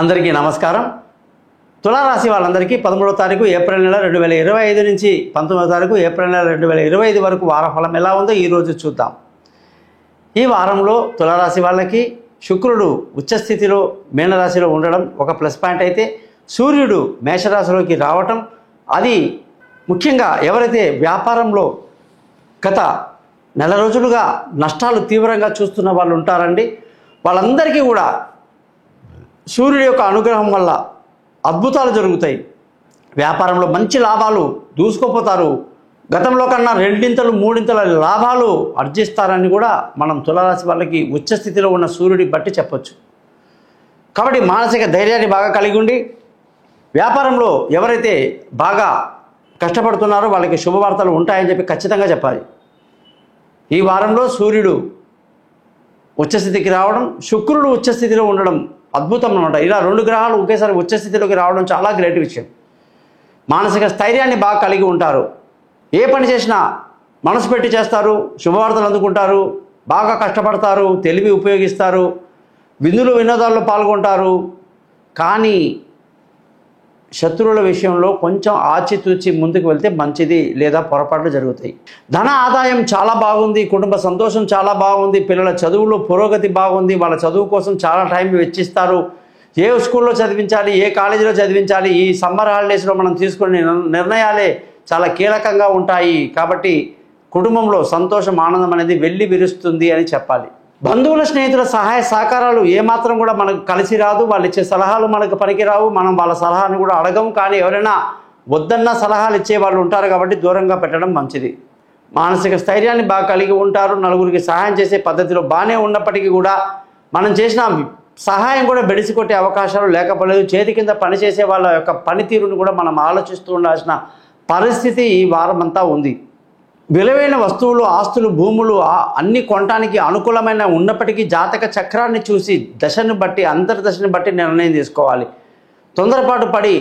అందరికీ నమస్కారం. తులారాశి వాళ్ళందరికీ 13వ తారీఖు ఏప్రిల్ నెల 2025 నుంచి 19వ తారీఖు ఏప్రిల్ నెల 2025 వరకు వారఫలం ఎలా ఉందో ఈరోజు చూద్దాం. ఈ వారంలో తులారాశి వాళ్ళకి శుక్రుడు ఉచ్చస్థితిలో మీనరాశిలో ఉండడం ఒక ప్లస్ పాయింట్ అయితే, సూర్యుడు మేషరాశిలోకి రావటం, అది ముఖ్యంగా ఎవరైతే వ్యాపారంలో గత నెల రోజులుగా నష్టాలు తీవ్రంగా చూస్తున్న వాళ్ళు ఉంటారండి, వాళ్ళందరికీ కూడా సూర్యుడి యొక్క అనుగ్రహం వల్ల అద్భుతాలు జరుగుతాయి. వ్యాపారంలో మంచి లాభాలు దూసుకుపోతారు. గతంలో కన్నా రెండింతలు మూడింతల లాభాలు ఆర్జిస్తారని కూడా మనం తులారాశి వాళ్ళకి ఉచ్చస్థితిలో ఉన్న సూర్యుడి బట్టి చెప్పొచ్చు. కాబట్టి మానసిక ధైర్యాన్ని బాగా కలిగి ఉండి వ్యాపారంలో ఎవరైతే బాగా కష్టపడుతున్నారో వాళ్ళకి శుభవార్తలు ఉంటాయని చెప్పి ఖచ్చితంగా చెప్పాలి. ఈ వారంలో సూర్యుడు ఉచ్చస్థితికి రావడం, శుక్రుడు ఉచ్చస్థితిలో ఉండడం అద్భుతం అన్నమాట. ఇలా రెండు గ్రహాలు ఒకేసారి ఉచ్చస్థితిలోకి రావడం చాలా గ్రేట్ విషయం. మానసిక స్థైర్యాన్ని బాగా కలిగి ఉంటారు. ఏ పని చేసినా మనసు పెట్టి చేస్తారు, శుభవార్తలు అందుకుంటారు, బాగా కష్టపడతారు, తెలివి ఉపయోగిస్తారు, విందులు వినోదాల్లో పాల్గొంటారు. కానీ శత్రువుల విషయంలో కొంచెం ఆచితూచి ముందుకు వెళ్తే మంచిది, లేదా పొరపాట్లు జరుగుతాయి. ధన ఆదాయం చాలా బాగుంది, కుటుంబ సంతోషం చాలా బాగుంది, పిల్లల చదువులో పురోగతి బాగుంది, వాళ్ళ చదువు కోసం చాలా టైం వెచ్చిస్తారు. ఏ స్కూల్లో చదివించాలి, ఏ కాలేజీలో చదివించాలి, ఈ సమ్మర్ హాలిడేస్లో మనం తీసుకునే నిర్ణయాలే చాలా కీలకంగా ఉంటాయి. కాబట్టి కుటుంబంలో సంతోషం, ఆనందం అనేది వెళ్ళి విరుస్తుంది అని చెప్పాలి. బంధువుల స్నేహితుల సహాయ సహకారాలు ఏమాత్రం కూడా మనకు కలిసి రాదు. వాళ్ళు ఇచ్చే సలహాలు మనకు పనికిరావు, మనం వాళ్ళ సలహాను కూడా అడగం. కానీ ఎవరైనా వద్దన్న సలహాలు ఇచ్చే వాళ్ళు ఉంటారు కాబట్టి దూరంగా పెట్టడం మంచిది. మానసిక స్థైర్యాన్ని బాగా కలిగి ఉంటారు. నలుగురికి సహాయం చేసే పద్ధతిలో బాగానే ఉన్నప్పటికీ కూడా మనం చేసిన సహాయం కూడా బెడిసికొట్టే అవకాశాలు లేకపోలేదు. చేతి కింద పనిచేసే వాళ్ళ యొక్క పనితీరును కూడా మనం ఆలోచిస్తూ ఉండాల్సిన పరిస్థితి ఈ వారం అంతా ఉంది. విలువైన వస్తువులు, ఆస్తులు, భూములు అన్ని కొనడానికి అనుకూలమైన ఉన్నప్పటికీ జాతక చక్రాన్ని చూసి దశను బట్టి, అంతర్దశను బట్టి నిర్ణయం తీసుకోవాలి. తొందరపాటు పడి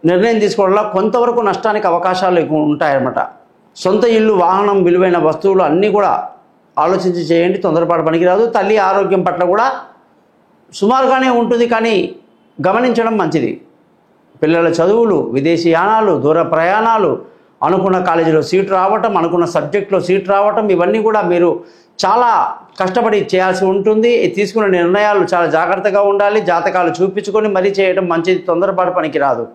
నిర్ణయం తీసుకోవడంలో కొంతవరకు నష్టానికి అవకాశాలు ఉంటాయన్నమాట. సొంత ఇల్లు, వాహనం, విలువైన వస్తువులు అన్నీ కూడా ఆలోచించి చేయండి, తొందరపాటు పనికిరాదు. తల్లి ఆరోగ్యం పట్ల కూడా సుమారుగానే ఉంటుంది, కానీ గమనించడం మంచిది. పిల్లల చదువులు, విదేశీ యానాలు, దూర ప్రయాణాలు, అనుకున్న కాలేజీలో సీట్ రావటం, అనుకున్న సబ్జెక్టులో సీట్ రావటం, ఇవన్నీ కూడా మీరు చాలా కష్టపడి చేయాల్సి ఉంటుంది. తీసుకున్న నిర్ణయాలు చాలా జాగ్రత్తగా ఉండాలి. జాతకాలు చూపించుకొని మరీ చేయడం మంచిది, తొందరపాటు పనికి రాదు.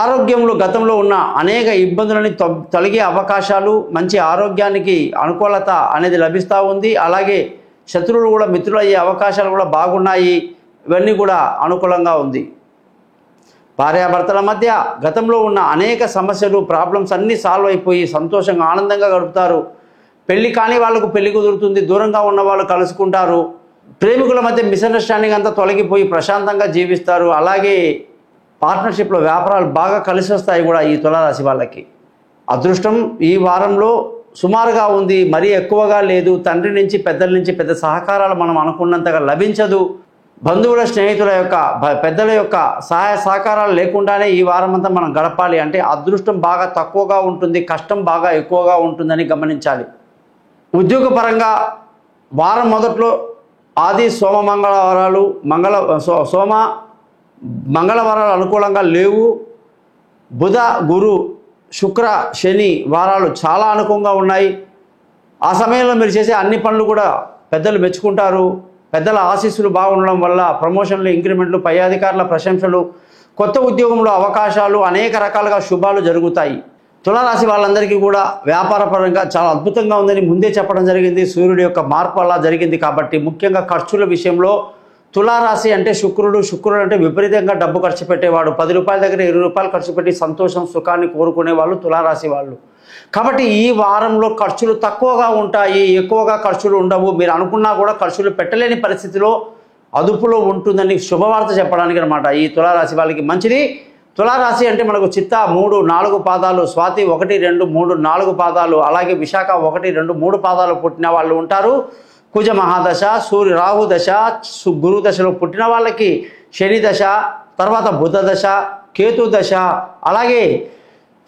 ఆరోగ్యంలో గతంలో ఉన్న అనేక ఇబ్బందులని తొలగే అవకాశాలు, మంచి ఆరోగ్యానికి అనుకూలత అనేది లభిస్తూ ఉంది. అలాగే శత్రువులు కూడా మిత్రులు అయ్యే అవకాశాలు కూడా బాగున్నాయి. ఇవన్నీ కూడా అనుకూలంగా ఉంది. భార్యాభర్తల మధ్య గతంలో ఉన్న అనేక సమస్యలు, ప్రాబ్లమ్స్ అన్నీ సాల్వ్ అయిపోయి సంతోషంగా ఆనందంగా గడుపుతారు. పెళ్లి కాని వాళ్ళకు పెళ్లి కుదురుతుంది, దూరంగా ఉన్న వాళ్ళు కలుసుకుంటారు. ప్రేమికుల మధ్య మిస్అండర్స్టాండింగ్ అంతా తొలగిపోయి ప్రశాంతంగా జీవిస్తారు. అలాగే పార్ట్నర్షిప్లో వ్యాపారాలు బాగా కలిసి వస్తాయి కూడా ఈ తులారాశి వాళ్ళకి. అదృష్టం ఈ వారంలో సుమారుగా ఉంది, మరీ ఎక్కువగా లేదు. తండ్రి నుంచి, పెద్దల నుంచి పెద్ద సహకారాలు మనం అనుకున్నంతగా లభించదు. బంధువుల, స్నేహితుల యొక్క, పెద్దల యొక్క సహాయ సహకారాలు లేకుండానే ఈ వారం అంతా మనం గడపాలి అంటే అదృష్టం బాగా తక్కువగా ఉంటుంది, కష్టం బాగా ఎక్కువగా ఉంటుందని గమనించాలి. ఉద్యోగపరంగా వారం మొదట్లో ఆది, సోమ, మంగళవారాలు మంగళవారాలు అనుకూలంగా లేవు. బుధ, గురు, శుక్ర, శని వారాలు చాలా అనుకూలంగా ఉన్నాయి. ఆ సమయంలో మీరు చేసే అన్ని పనులు కూడా పెద్దలు మెచ్చుకుంటారు. పెద్దల ఆశీస్సులు బాగుండడం వల్ల ప్రమోషన్లు, ఇంక్రిమెంట్లు, పై అధికారుల ప్రశంసలు, కొత్త ఉద్యోగంలో అవకాశాలు, అనేక రకాలుగా శుభాలు జరుగుతాయి. తులారాశి వాళ్ళందరికీ కూడా వ్యాపారపరంగా చాలా అద్భుతంగా ఉందని ముందే చెప్పడం జరిగింది. సూర్యుడి యొక్క మార్పు అలా జరిగింది కాబట్టి ముఖ్యంగా ఖర్చుల విషయంలో తులారాశి అంటే శుక్రుడు అంటే విపరీతంగా డబ్బు ఖర్చు పెట్టేవాడు. 10 రూపాయల దగ్గర 20 రూపాయలు ఖర్చు పెట్టి సంతోషం, సుఖాన్ని కోరుకునే వాళ్ళు తులారాశి వాళ్ళు. కాబట్టి ఈ వారంలో ఖర్చులు తక్కువగా ఉంటాయి, ఎక్కువగా ఖర్చులు ఉండవు. మీరు అనుకున్నా కూడా ఖర్చులు పెట్టలేని పరిస్థితిలో అదుపులో ఉంటుందని శుభవార్త చెప్పడానికి అనమాట ఈ తులారాశి వాళ్ళకి మంచిది. తులారాశి అంటే మనకు చిత్త 3, 4 పాదాలు, స్వాతి 1, 2, 3, 4 పాదాలు, అలాగే విశాఖ 1, 2, 3 పాదాలు పుట్టిన వాళ్ళు ఉంటారు. కుజ మహాదశ, సూర్య రాహు దశ, గురు దశలో పుట్టిన వాళ్ళకి శని దశ, తర్వాత బుధ దశ, కేతు దశ, అలాగే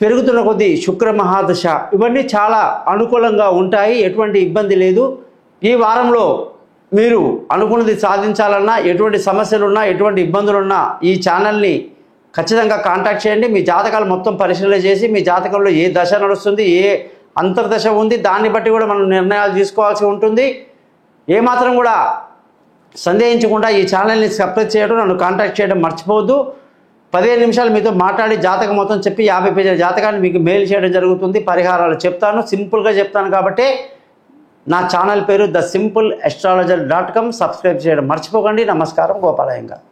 పెరుగుతున్న కొద్దీ శుక్ర మహాదశ, ఇవన్నీ చాలా అనుకూలంగా ఉంటాయి. ఎటువంటి ఇబ్బంది లేదు. ఈ వారంలో మీరు అనుకున్నది సాధించాలన్నా, ఎటువంటి సమస్యలున్నా, ఎటువంటి ఇబ్బందులున్నా ఈ ఛానల్ని ఖచ్చితంగా కాంటాక్ట్ చేయండి. మీ జాతకాలు మొత్తం పరిశీలన చేసి మీ జాతకంలో ఏ దశ నడుస్తుంది, ఏ అంతర్దశ ఉంది, దాన్ని బట్టి కూడా మనం నిర్ణయాలు తీసుకోవాల్సి ఉంటుంది. ఏమాత్రం కూడా సందేహించకుండా ఈ ఛానల్ని సబ్స్క్రైబ్ చేయడం, నన్ను కాంటాక్ట్ చేయడం మర్చిపోవద్దు. 15 నిమిషాలు మీతో మాట్లాడి జాతకం మొత్తం చెప్పి 50 పేజీల జాతకాన్ని మీకు మెయిల్ చేయడం జరుగుతుంది. పరిహారాలు చెప్తాను, సింపుల్గా చెప్తాను. కాబట్టి నా ఛానల్ పేరు thesimple astrologer.com. సబ్స్క్రైబ్ చేయడం మర్చిపోకండి. నమస్కారం. గోపాలయ్య.